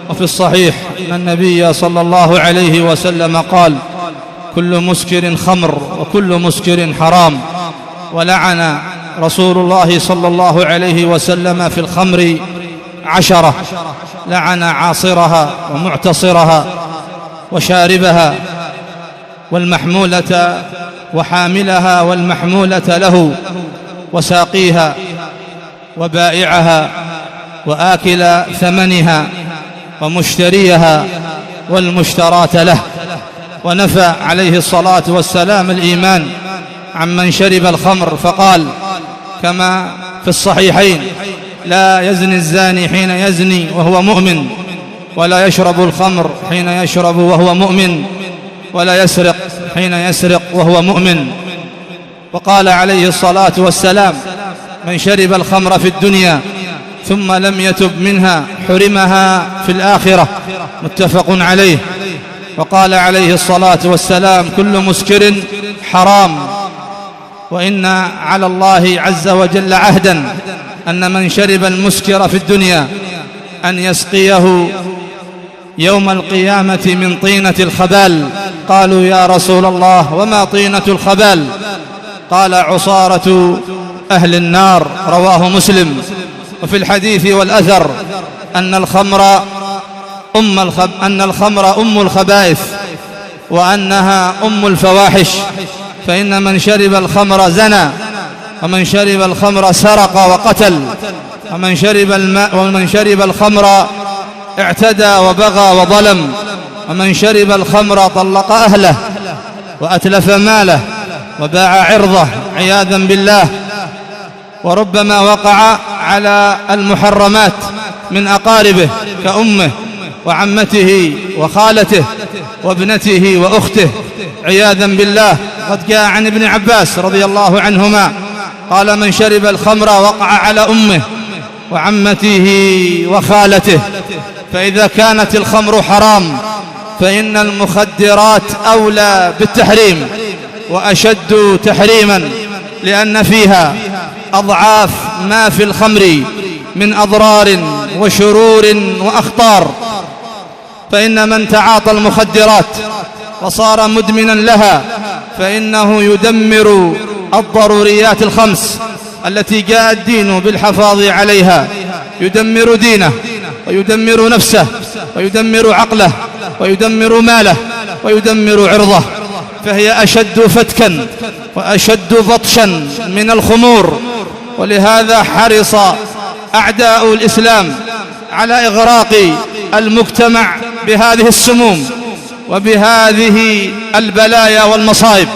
وفي الصحيح أن النبي صلى الله عليه وسلم قال: كل مسكر خمر وكل مسكر حرام. ولعن رسول الله صلى الله عليه وسلم في الخمر 10: لعن عاصرها ومعتصرها وشاربها والمحمولة وحاملها والمحمولة له وساقيها وبائعها وآكل ثمنها ومشتريها والمشتراة له. ونفى عليه الصلاة والسلام الإيمان عمن شرب الخمر فقال كما في الصحيحين: لا يزني الزاني حين يزني وهو مؤمن، ولا يشرب الخمر حين يشرب وهو مؤمن، ولا يسرق حين يسرق وهو مؤمن. وقال عليه الصلاة والسلام: من شرب الخمر في الدنيا ثم لم يتب منها حرمها في الآخرة. متفق عليه. وقال عليه الصلاة والسلام: كل مسكر حرام. وإن على الله عز وجل عهدا أن من شرب المسكر في الدنيا أن يسقيه يوم القيامة من طينة الخبال. قالوا: يا رسول الله وما طينة الخبال؟ قال: عصارة أهل النار. رواه مسلم. وفي الحديث والأثر أن الخمر أم الخبائث وأنها أم الفواحش، فإن من شرب الخمر زنى، ومن شرب الخمر سرق وقتل، ومن شرب الخمر اعتدى وبغى وظلم، ومن شرب الخمر طلق أهله وأتلف ماله وباع عرضه عياذا بالله. وربما وقع على المحرمات من أقاربه كأمه وعمته وخالته وابنته وأخته عياذا بالله. قد جاء عن ابن عباس رضي الله عنهما قال: من شرب الخمر وقع على أمه وعمته وخالته. فإذا كانت الخمر حرام فإن المخدرات أولى بالتحريم وأشد تحريما، لأن فيها أضعاف ما في الخمر من أضرار وشرور وأخطار. فإن من تعاطى المخدرات وصار مدمنا لها فإنه يدمر الضروريات الخمس التي جاء الدين بالحفاظ عليها. يدمر دينه ويدمر نفسه ويدمر عقله ويدمر ماله ويدمر عرضه. فهي أشد فتكا وأشد بطشا من الخمور. ولهذا حرص أعداء الإسلام على إغراق المجتمع بهذه السموم وبهذه البلايا والمصائب.